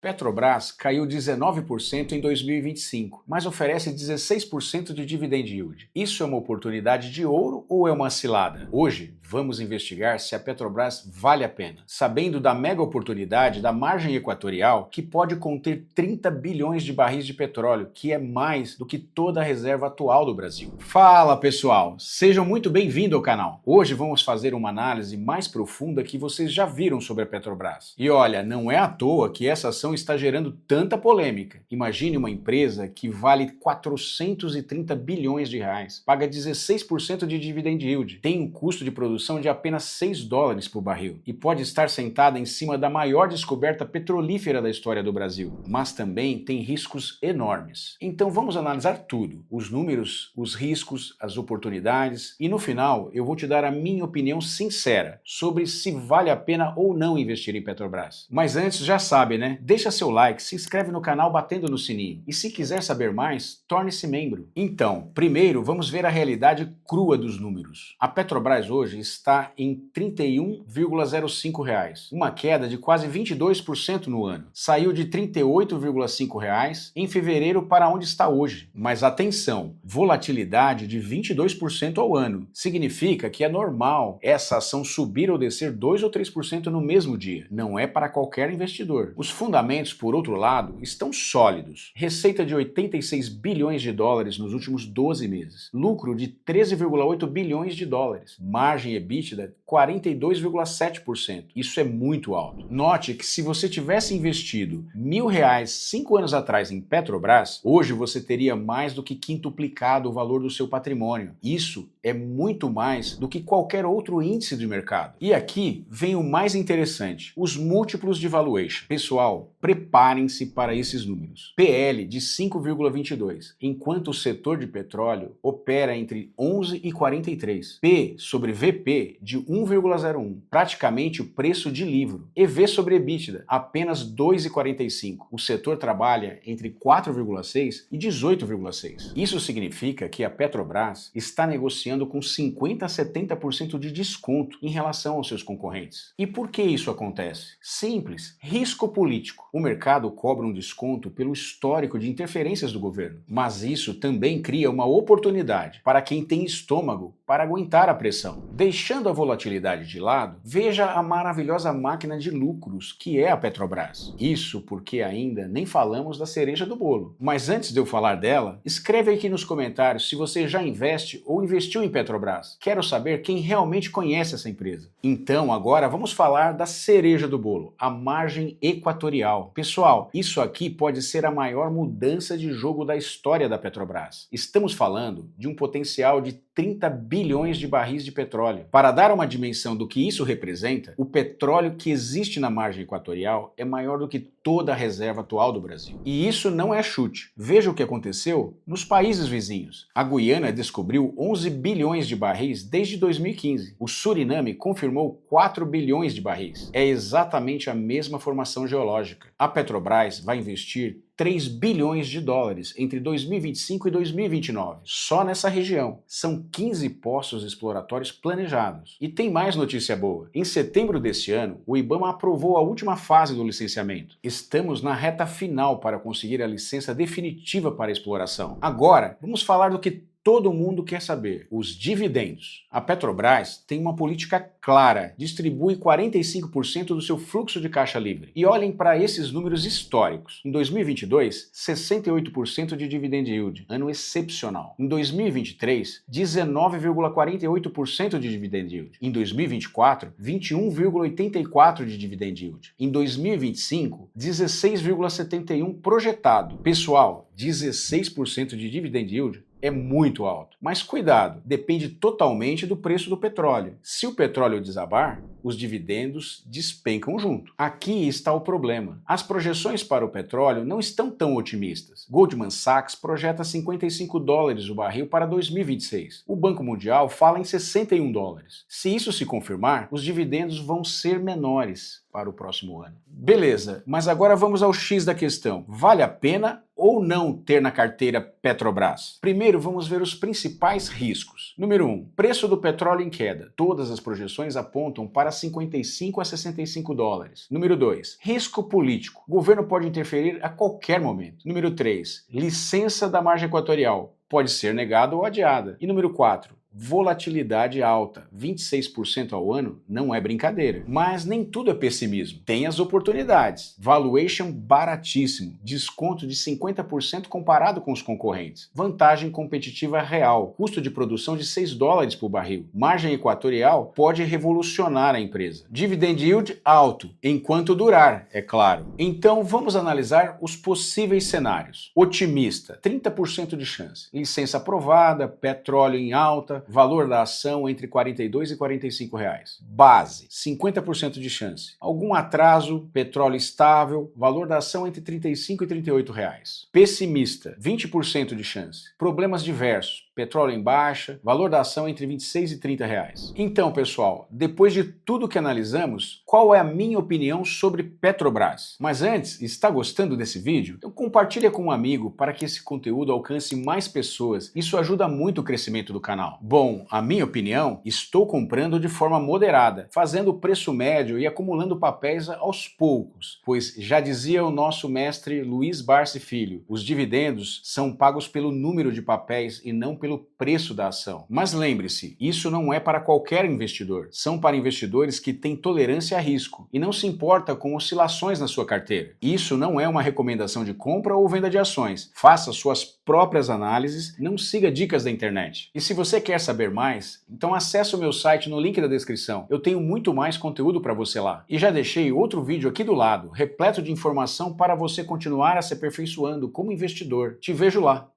Petrobras caiu 19% em 2025, mas oferece 16% de dividend yield. Isso é uma oportunidade de ouro ou é uma cilada? Hoje, vamos investigar se a Petrobras vale a pena, sabendo da mega oportunidade da margem equatorial, que pode conter 30 bilhões de barris de petróleo, que é mais do que toda a reserva atual do Brasil. Fala pessoal, sejam muito bem-vindos ao canal. Hoje vamos fazer uma análise mais profunda que vocês já viram sobre a Petrobras. E olha, não é à toa que essa ação está gerando tanta polêmica. Imagine uma empresa que vale 430 bilhões de reais, paga 16% de dividend yield, tem um custo de produção de apenas 6 dólares por barril e pode estar sentada em cima da maior descoberta petrolífera da história do Brasil, mas também tem riscos enormes. Então vamos analisar tudo, os números, os riscos, as oportunidades e no final eu vou te dar a minha opinião sincera sobre se vale a pena ou não investir em Petrobras. Mas antes, já sabe, né? Deixa seu like, se inscreve no canal batendo no sininho e se quiser saber mais, torne-se membro. Então, primeiro vamos ver a realidade crua dos números. A Petrobras hoje está em R$ 31,05, uma queda de quase 22% no ano. Saiu de R$ 38,5 em fevereiro para onde está hoje. Mas atenção, volatilidade de 22% ao ano. Significa que é normal essa ação subir ou descer 2 ou 3% no mesmo dia. Não é para qualquer investidor. Os fundamentos, por outro lado, estão sólidos. Receita de 86 bilhões de dólares nos últimos 12 meses. Lucro de 13,8 bilhões de dólares. Margem EBITDA 42,7%. Isso é muito alto. Note que se você tivesse investido R$ 1.000 5 anos atrás em Petrobras, hoje você teria mais do que quintuplicado o valor do seu patrimônio. Isso é muito mais do que qualquer outro índice de mercado. E aqui vem o mais interessante, os múltiplos de valuation. Pessoal, preparem-se para esses números. PL de 5,22, enquanto o setor de petróleo opera entre 11 e 43. P sobre VP de 1,01, praticamente o preço de livro. EV sobre EBITDA, apenas 2,45. O setor trabalha entre 4,6 e 18,6. Isso significa que a Petrobras está negociando com 50 a 70% de desconto em relação aos seus concorrentes. E por que isso acontece? Simples, risco político. O mercado cobra um desconto pelo histórico de interferências do governo, mas isso também cria uma oportunidade para quem tem estômago para aguentar a pressão. Deixando a volatilidade de lado, veja a maravilhosa máquina de lucros que é a Petrobras. Isso porque ainda nem falamos da cereja do bolo. Mas antes de eu falar dela, escreve aqui nos comentários se você já investe ou investiu em Petrobras. Quero saber quem realmente conhece essa empresa. Então agora vamos falar da cereja do bolo, a margem equatorial. Pessoal, isso aqui pode ser a maior mudança de jogo da história da Petrobras. Estamos falando de um potencial de 30 bilhões de barris de petróleo. Para dar uma dimensão do que isso representa, o petróleo que existe na margem equatorial é maior do que toda a reserva atual do Brasil. E isso não é chute. Veja o que aconteceu nos países vizinhos. A Guiana descobriu 11 bilhões de barris desde 2015. O Suriname confirmou 4 bilhões de barris. É exatamente a mesma formação geológica. A Petrobras vai investir 3 bilhões de dólares entre 2025 e 2029, só nessa região. São 15 poços exploratórios planejados. E tem mais notícia boa. Em setembro desse ano, o IBAMA aprovou a última fase do licenciamento. Estamos na reta final para conseguir a licença definitiva para a exploração. Agora, vamos falar do que todo mundo quer saber, os dividendos. A Petrobras tem uma política clara, distribui 45% do seu fluxo de caixa livre. E olhem para esses números históricos. Em 2022, 68% de dividend yield, ano excepcional. Em 2023, 19,48% de dividend yield. Em 2024, 21,84% de dividend yield. Em 2025, 16,71% projetado. Pessoal, 16% de dividend yield é muito alto. Mas cuidado, depende totalmente do preço do petróleo. Se o petróleo desabar, os dividendos despencam junto. Aqui está o problema. As projeções para o petróleo não estão tão otimistas. Goldman Sachs projeta 55 dólares o barril para 2026. O Banco Mundial fala em 61 dólares. Se isso se confirmar, os dividendos vão ser menores para o próximo ano. Beleza, mas agora vamos ao X da questão. Vale a pena ou não ter na carteira Petrobras? Primeiro, vamos ver os principais riscos. Número 1, preço do petróleo em queda. Todas as projeções apontam para para 55 a 65 dólares. Número 2, risco político. O governo pode interferir a qualquer momento. Número 3, licença da margem equatorial. Pode ser negada ou adiada. E número 4, volatilidade alta, 26% ao ano não é brincadeira. Mas nem tudo é pessimismo. Tem as oportunidades. Valuation baratíssimo, desconto de 50% comparado com os concorrentes. Vantagem competitiva real, custo de produção de 6 dólares por barril. Margem equatorial pode revolucionar a empresa. Dividend yield alto, enquanto durar, é claro. Então vamos analisar os possíveis cenários. Otimista, 30% de chance. Licença aprovada, petróleo em alta, valor da ação entre 42 e 45 reais. Base, 50% de chance. Algum atraso, petróleo estável, valor da ação entre 35 e 38 reais. Pessimista, 20% de chance. Problemas diversos, petróleo em baixa, valor da ação entre 26 e 30 reais. Então, pessoal, depois de tudo que analisamos, qual é a minha opinião sobre Petrobras? Mas antes, está gostando desse vídeo? Então compartilha com um amigo para que esse conteúdo alcance mais pessoas. Isso ajuda muito o crescimento do canal. Bom, a minha opinião, estou comprando de forma moderada, fazendo o preço médio e acumulando papéis aos poucos, pois já dizia o nosso mestre Luiz Barsi Filho, os dividendos são pagos pelo número de papéis e não pelo preço da ação. Mas lembre-se, isso não é para qualquer investidor, são para investidores que têm tolerância a risco e não se importa com oscilações na sua carteira. Isso não é uma recomendação de compra ou venda de ações, faça suas próprias análises, não siga dicas da internet. E se você quer saber mais, então acesse o meu site no link da descrição. Eu tenho muito mais conteúdo para você lá. E já deixei outro vídeo aqui do lado, repleto de informação para você continuar a se aperfeiçoando como investidor. Te vejo lá.